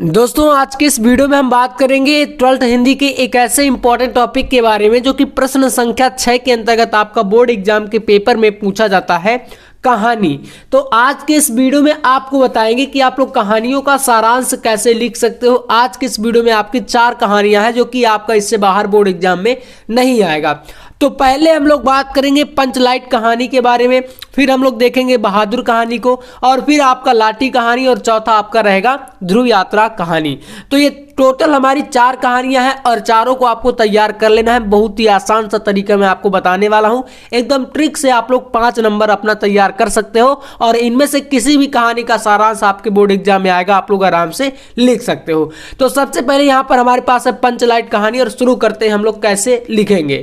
दोस्तों आज के इस वीडियो में हम बात करेंगे 12th हिंदी के एक ऐसे इंपॉर्टेंट टॉपिक के बारे में जो कि प्रश्न संख्या 6 के अंतर्गत आपका बोर्ड एग्जाम के पेपर में पूछा जाता है, कहानी। तो आज के इस वीडियो में आपको बताएंगे कि आप लोग कहानियों का सारांश कैसे लिख सकते हो। आज के इस वीडियो में आपकी 4 कहानियां हैं जो कि आपका इससे बाहर बोर्ड एग्जाम में नहीं आएगा। तो पहले हम लोग बात करेंगे पंचलाइट कहानी के बारे में, फिर हम लोग देखेंगे बहादुर कहानी को, और फिर आपका लाठी कहानी, और चौथा आपका रहेगा ध्रुव यात्रा कहानी। तो ये टोटल हमारी 4 कहानियां हैं और चारों को आपको तैयार कर लेना है। बहुत ही आसान सा तरीका मैं आपको बताने वाला हूं, एकदम ट्रिक से आप लोग 5 नंबर अपना तैयार कर सकते हो और इनमें से किसी भी कहानी का सारांश आपके बोर्ड एग्जाम में आएगा, आप लोग आराम से लिख सकते हो। तो सबसे पहले यहां पर हमारे पास है पंचलाइट कहानी, और शुरू करते हैं हम लोग कैसे लिखेंगे।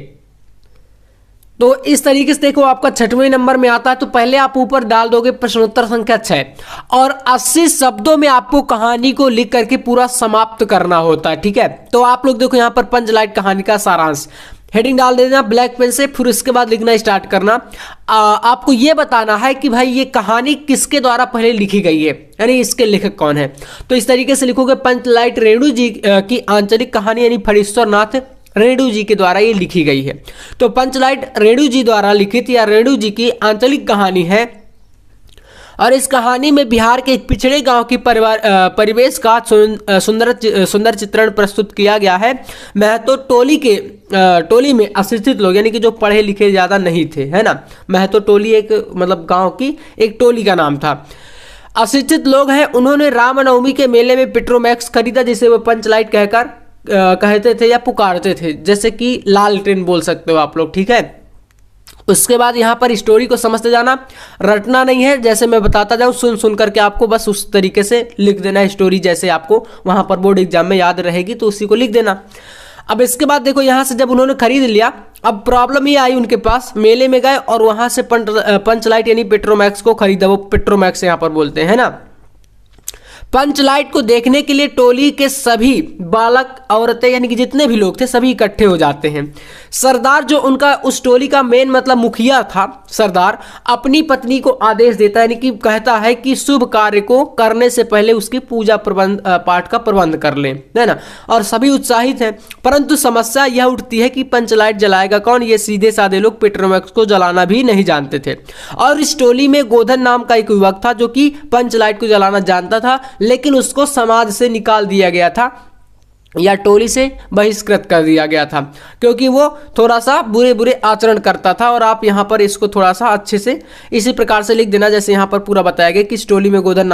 तो इस तरीके से देखो, आपका 6वें नंबर में आता है। तो पहले आप ऊपर डाल दोगे प्रश्नोत्तर संख्या 6 और 80 शब्दों में आपको कहानी को लिख करके पूरा समाप्त करना होता है, ठीक है। तो आप लोग देखो यहाँ पर पंचलाइट कहानी का सारांश हेडिंग डाल देना ब्लैक पेन से, फिर उसके बाद लिखना स्टार्ट करना। आपको ये बताना है कि भाई ये कहानी किसके द्वारा पहले लिखी गई है, यानी इसके लेखक कौन है। तो इस तरीके से लिखोगे पंचलाइट रेणु जी की आंचलिक कहानी, यानी फणीश्वर नाथ रेणु जी के द्वारा ये लिखी गई है। तो पंचलाइट रेणु जी द्वारा लिखित या रेणु जी की आंचलिक कहानी है, और इस कहानी में बिहार के एक पिछड़े गांव की परिवेश का सुंदर चित्रण प्रस्तुत किया गया है। महतो टोली में अशिक्षित लोग, यानी कि जो पढ़े लिखे ज़्यादा नहीं थे, है ना। महतो टोली एक मतलब गांव की एक टोली का नाम था। अशिक्षित लोग हैं, उन्होंने रामनवमी के मेले में पेट्रोमैक्स खरीदा, जिसे वो पंचलाइट कहकर कहते थे या पुकारते थे, जैसे कि लाल ट्रेन बोल सकते हो आप लोग, ठीक है। उसके बाद यहाँ पर स्टोरी को समझते जाना, रटना नहीं है, जैसे मैं बताता जाऊँ सुन करके आपको बस उस तरीके से लिख देना है स्टोरी, जैसे आपको वहाँ पर बोर्ड एग्जाम में याद रहेगी तो उसी को लिख देना। अब इसके बाद देखो यहाँ से जब उन्होंने खरीद लिया, अब प्रॉब्लम ये आई उनके पास, मेले में गए और वहाँ से पंचलाइट यानी पेट्रोमैक्स को खरीदा, वो पेट्रोमैक्स यहाँ पर बोलते हैं ना। पंचलाइट को देखने के लिए टोली के सभी बालक औरतें यानी कि जितने भी लोग थे सभी इकट्ठे हो जाते हैं। सरदार जो उनका उस टोली का मेन मतलब मुखिया था, सरदार अपनी पत्नी को आदेश देता है, यानी कि कहता है कि शुभ कार्य को करने से पहले उसकी पूजा पाठ का प्रबंध कर लें, है ना। और सभी उत्साहित हैं, परंतु समस्या यह उठती है कि पंचलाइट जलाएगा कौन। ये सीधे साधे लोग पेट्रोमैक्स को जलाना भी नहीं जानते थे, और इस टोली में गोधन नाम का एक युवक था जो कि पंचलाइट को जलाना जानता था, लेकिन उसको समाज से निकाल दिया गया था या टोली से बहिष्कृत कर दिया गया था, क्योंकि वो थोड़ा सा बुरे आचरण करता था। और आप यहाँ पर इसको थोड़ा सा अच्छे से इसी प्रकार से लिख देना, जैसे यहाँ पर पूरा बताया गया कि इस टोली में गोधन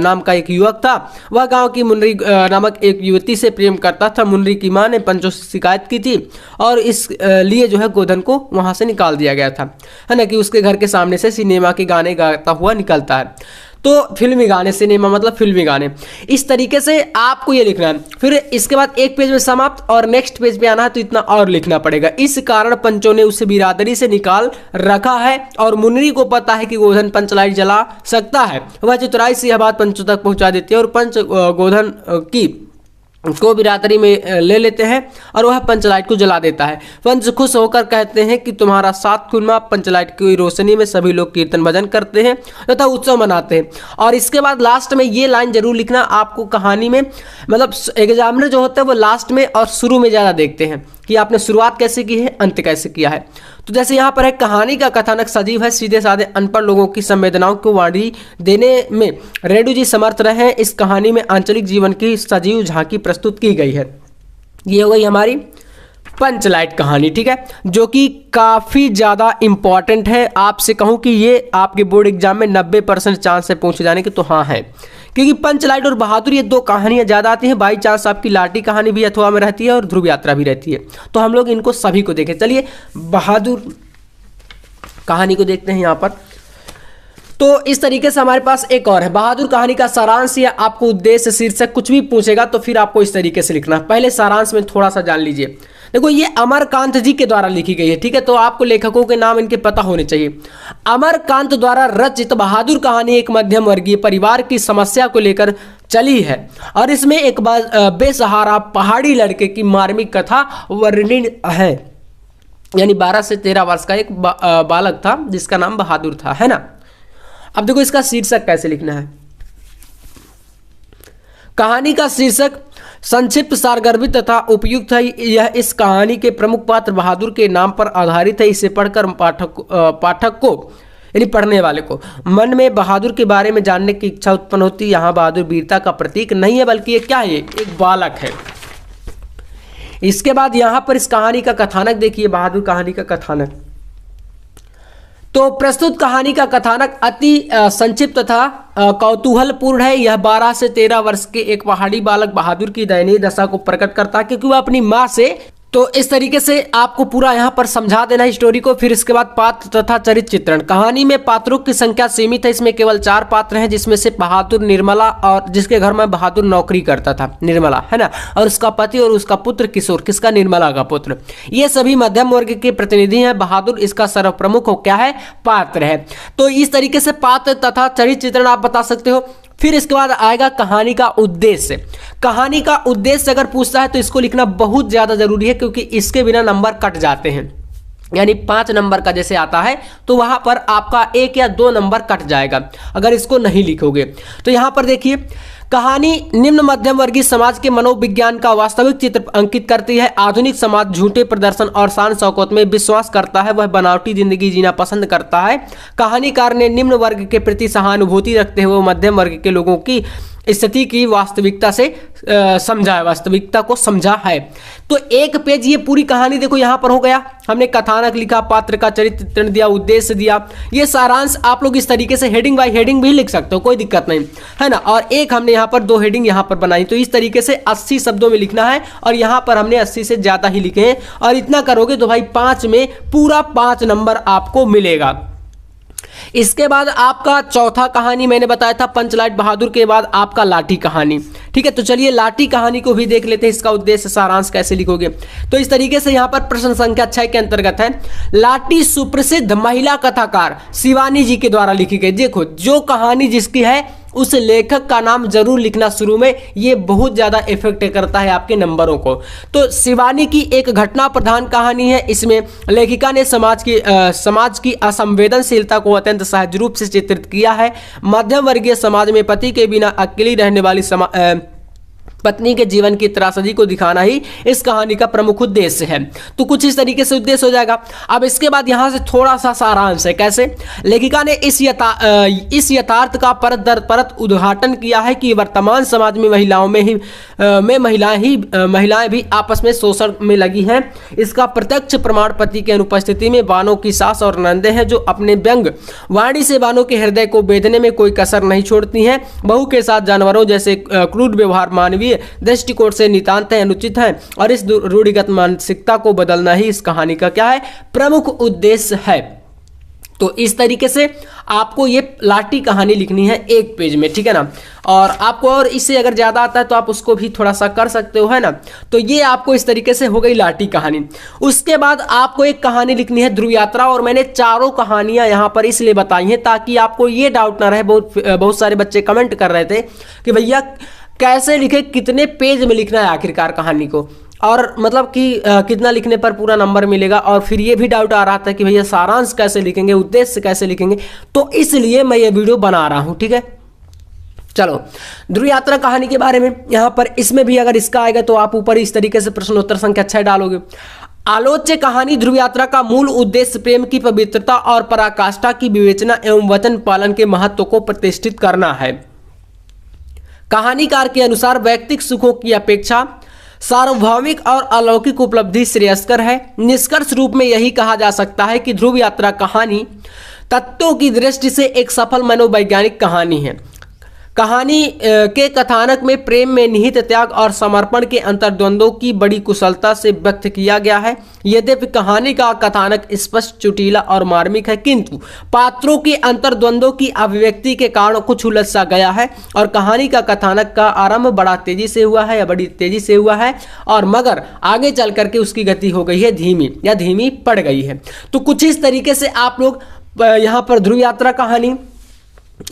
नाम का एक युवक था। वह गांव की मुन्नरी नामक एक युवती से प्रेम करता था। मुन्नरी की मां ने पंचों से शिकायत की थी और इस लिए जो है गोधन को वहां से निकाल दिया गया था, है ना, कि उसके घर के सामने से सिनेमा के गाने गाता हुआ निकलता है। तो फिल्मी गाने, सिनेमा मतलब फिल्मी गाने, इस तरीके से आपको ये लिखना है। फिर इसके बाद एक पेज में समाप्त और नेक्स्ट पेज पे आना है, तो इतना और लिखना पड़ेगा। इस कारण पंचों ने उसे बिरादरी से निकाल रखा है और मुन्नरी को पता है कि गोधन पंचलाइट जला सकता है। वह चतुराई से यह बात पंचों तक पहुंचा देती है और पंच गोधन की को बिरादरी में ले लेते हैं और वह पंचलाइट को जला देता है। पंच खुश होकर कहते हैं कि तुम्हारा साथ खुनमा। पंचलाइट की रोशनी में सभी लोग कीर्तन भजन करते हैं तथा उत्सव मनाते हैं। और इसके बाद लास्ट में ये लाइन जरूर लिखना, आपको कहानी में मतलब एग्जामिनर जो होता है वो लास्ट में और शुरू में ज़्यादा देखते हैं कि आपने शुरुआत कैसे की है, अंत कैसे किया है। तो जैसे यहाँ पर है, कहानी का कथानक सजीव है, सीधे साधे अनपढ़ लोगों की संवेदनाओं को वाणी देने में रेणु जी समर्थ रहे हैं। इस कहानी में आंचलिक जीवन की सजीव झांकी प्रस्तुत की गई है। ये हो गई हमारी पंचलाइट कहानी, ठीक है, जो कि काफ़ी ज़्यादा इंपॉर्टेंट है। आपसे कहूँ कि ये आपके बोर्ड एग्जाम में 90% चांस है पूछे जाने के, तो हाँ है, क्योंकि पंचलाइट और बहादुर ये 2 कहानियां ज़्यादा आती हैं। बाई चांस आपकी लाठी कहानी भी अथवा में रहती है और ध्रुव यात्रा भी रहती है, तो हम लोग इनको सभी को देखें। चलिए बहादुर कहानी को देखते हैं यहाँ पर। तो इस तरीके से हमारे पास एक और है बहादुर कहानी का सारांश, या आपको उद्देश्य शीर्षक कुछ भी पूछेगा तो फिर आपको इस तरीके से लिखना। पहले सारांश में थोड़ा सा जान लीजिए। देखो ये अमरकांत जी के द्वारा लिखी गई है, ठीक है, तो आपको लेखकों के नाम इनके पता होने चाहिए। अमरकांत द्वारा रचित बहादुर कहानी एक मध्यम वर्गीय परिवार की समस्या को लेकर चली है और इसमें एक बेसहारा पहाड़ी लड़के की मार्मिक कथा वर्णित है। यानी 12 से 13 वर्ष का एक बालक था जिसका नाम बहादुर था, है ना। अब देखो इसका शीर्षक कैसे लिखना है। कहानी का शीर्षक संक्षिप्त, सारगर्भित तथा उपयुक्त है। यह इस कहानी के प्रमुख पात्र बहादुर के नाम पर आधारित है। इसे पढ़कर पाठक को यानी पढ़ने वाले को मन में बहादुर के बारे में जानने की इच्छा उत्पन्न होती है। यहाँ बहादुर वीरता का प्रतीक नहीं है, बल्कि ये क्या है, एक बालक है। इसके बाद यहाँ पर इस कहानी का कथानक देखिए, बहादुर कहानी का कथानक। तो प्रस्तुत कहानी का कथानक अति संक्षिप्त तथा कौतूहलपूर्ण है। यह 12 से 13 वर्ष के एक पहाड़ी बालक बहादुर की दयनीय दशा को प्रकट करता है, क्योंकि वह अपनी माँ से, तो इस तरीके से आपको पूरा यहाँ पर समझा देना है स्टोरी को। फिर इसके बाद पात्र तथा चरित्र चित्रण। कहानी में पात्रों की संख्या सीमित है, इसमें केवल 4 पात्र हैं, जिसमें से बहादुर, निर्मला, और जिसके घर में बहादुर नौकरी करता था, निर्मला है ना, और उसका पति और उसका पुत्र किशोर, किसका, निर्मला का पुत्र। ये सभी मध्यम वर्ग के प्रतिनिधि हैं। बहादुर इसका सर्वप्रमुख हो क्या है, पात्र है। तो इस तरीके से पात्र तथा चरित्र चित्रण आप बता सकते हो। फिर इसके बाद आएगा कहानी का उद्देश्य। कहानी का उद्देश्य अगर पूछता है तो इसको लिखना बहुत ज्यादा जरूरी है, क्योंकि इसके बिना नंबर कट जाते हैं। यानी 5 नंबर का जैसे आता है तो वहां पर आपका 1 या 2 नंबर कट जाएगा अगर इसको नहीं लिखोगे। तो यहां पर देखिए, कहानी निम्न मध्यम वर्गीय समाज के मनोविज्ञान का वास्तविक चित्र अंकित करती है। आधुनिक समाज झूठे प्रदर्शन और शान शौकत में विश्वास करता है, वह बनावटी जिंदगी जीना पसंद करता है। कहानीकार ने निम्न वर्ग के प्रति सहानुभूति रखते हुए मध्यम वर्ग के लोगों की स्थिति की वास्तविकता से समझा है, वास्तविकता को समझा है। तो एक पेज ये पूरी कहानी देखो यहाँ पर हो गया। हमने कथानक लिखा, पात्र का चरित्र चित्रण दिया, उद्देश्य दिया, ये सारांश। आप लोग इस तरीके से हेडिंग बाय हेडिंग भी लिख सकते हो, कोई दिक्कत नहीं है ना। और एक हमने यहाँ पर 2 हेडिंग यहाँ पर बनाई। तो इस तरीके से 80 शब्दों में लिखना है, और यहाँ पर हमने 80 से ज्यादा ही लिखे हैं। और इतना करोगे तो भाई 5 में पूरा 5 नंबर आपको मिलेगा। इसके बाद आपका चौथा कहानी मैंने बताया था पंचलाइट बहादुर के बाद आपका लाठी कहानी। ठीक है, तो चलिए लाठी कहानी को भी देख लेते हैं, इसका उद्देश्य सारांश कैसे लिखोगे। तो इस तरीके से यहाँ पर प्रश्न संख्या 6 के अंतर्गत है, लाठी सुप्रसिद्ध महिला कथाकार शिवानी जी के द्वारा लिखी गई। देखो, जो कहानी जिसकी है उस लेखक का नाम जरूर लिखना शुरू में, ये बहुत ज्यादा इफेक्ट करता है आपके नंबरों को। तो शिवानी की एक घटना प्रधान कहानी है। इसमें लेखिका ने समाज की असंवेदनशीलता को अत्यंत सहज रूप से चित्रित किया है। मध्यम वर्गीय समाज में पति के बिना अकेली रहने वाली पत्नी के जीवन की त्रासदी को दिखाना ही इस कहानी का प्रमुख उद्देश्य है। तो कुछ इस तरीके से उद्देश्य हो जाएगा। अब इसके बाद यहाँ से थोड़ा सा सारांश है, कैसे लेखिका ने इस यथार्थ का परत दर परत उद्घाटन किया है कि वर्तमान समाज में महिलाएं भी आपस में शोषण में लगी हैं। इसका प्रत्यक्ष प्रमाण पति की अनुपस्थिति में बानों की सास और नंदे हैं, जो अपने व्यंग वाणी से बानों के हृदय को बेधने में कोई कसर नहीं छोड़ती हैं। बहू के साथ जानवरों जैसे क्रूर व्यवहार मानवीय दृष्टिकोण से नितांत अनुचित है, और इस रूढ़िगत मानसिकता को बदलना ही इस कहानी का क्या है, प्रमुख उद्देश्य है। तो इस तरीके से आपको ये लाठी कहानी लिखनी है 1 पेज में, ठीक है ना। और आपको और इससे अगर ज्यादा आता है तो आप उसको भी थोड़ा सा कर सकते हो, है ना। तो ये आपको इस तरीके से हो गई लाठी कहानी। उसके बाद आपको एक कहानी लिखनी है ध्रुव यात्रा, और मैंने 4 कहानियां यहाँ पर इसलिए बताई हैं ताकि आपको ये डाउट ना रहे। बहुत सारे बच्चे कमेंट कर रहे थे कि भैया कैसे लिखे, कितने पेज में लिखना है आखिरकार कहानी को, और मतलब कि कितना लिखने पर पूरा नंबर मिलेगा। और फिर ये भी डाउट आ रहा था कि भैया सारांश कैसे लिखेंगे, उद्देश्य कैसे लिखेंगे। तो इसलिए मैं ये वीडियो बना रहा हूं, ठीक है। चलो, ध्रुव यात्रा कहानी के बारे में यहाँ पर इसमें भी अगर इसका आएगा तो आप ऊपर इस तरीके से प्रश्नोत्तर संख्या 6 डालोगे। आलोच्य कहानी ध्रुव यात्रा का मूल उद्देश्य प्रेम की पवित्रता और पराकाष्ठा की विवेचना एवं वचन पालन के महत्व को प्रतिष्ठित करना है। कहानीकार के अनुसार वैयक्तिक सुखों की अपेक्षा सार्वभौमिक और अलौकिक उपलब्धि श्रेयस्कर है। निष्कर्ष रूप में यही कहा जा सकता है कि ध्रुव यात्रा कहानी तत्वों की दृष्टि से एक सफल मनोवैज्ञानिक कहानी है। कहानी के कथानक में प्रेम में निहित त्याग और समर्पण के अंतर्द्वंद्वों की बड़ी कुशलता से व्यक्त किया गया है। यद्यपि कहानी का कथानक स्पष्ट, चुटीला और मार्मिक है, किंतु पात्रों के अंतर्द्वंद्वों की अभिव्यक्ति के कारण कुछ उलझ सा गया है। और कहानी का कथानक का आरंभ बड़ी तेजी से हुआ है, और मगर आगे चल करके उसकी गति हो गई है धीमी, या धीमी पड़ गई है। तो कुछ इस तरीके से आप लोग यहाँ पर ध्रुव यात्रा कहानी,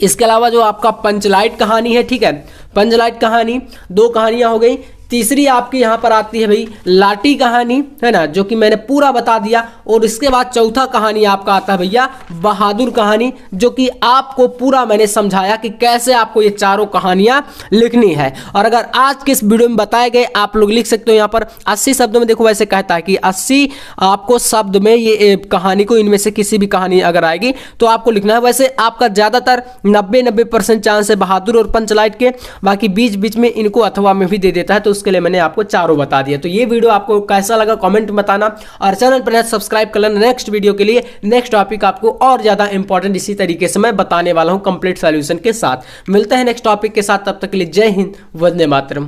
इसके अलावा जो आपका पंचलाइट कहानी है, ठीक है, पंचलाइट कहानी 2 कहानियां हो गई। तीसरी आपकी यहाँ पर आती है भाई लाठी कहानी, है ना, जो कि मैंने पूरा बता दिया। और इसके बाद चौथा कहानी आपका आता है भैया बहादुर कहानी, जो कि आपको पूरा मैंने समझाया कि कैसे आपको ये चारों कहानियां लिखनी है। और अगर आज के इस वीडियो में बताए गए आप लोग लिख सकते हो यहाँ पर 80 शब्दों में। देखो वैसे कहता है कि 80 आपको शब्द में ये कहानी को, इनमें से किसी भी कहानी अगर आएगी तो आपको लिखना है। वैसे आपका ज्यादातर 90% चांस है बहादुर और पंचलाइट के, बाकी बीच बीच में इनको अथवा में भी दे देता है, तो उसके लिए मैंने आपको चारों बता दिया। तो ये वीडियो आपको कैसा लगा कमेंट में बताना, और चैनल पर सब्सक्राइब कर लेना नेक्स्ट वीडियो के लिए। नेक्स्ट टॉपिक आपको और ज्यादा इंपॉर्टेंट इसी तरीके से मैं बताने वाला हूं कंप्लीट सॉल्यूशन के साथ। मिलते हैं नेक्स्ट टॉपिक के साथ, तब तक के लिए जय हिंद, वंदे मातरम।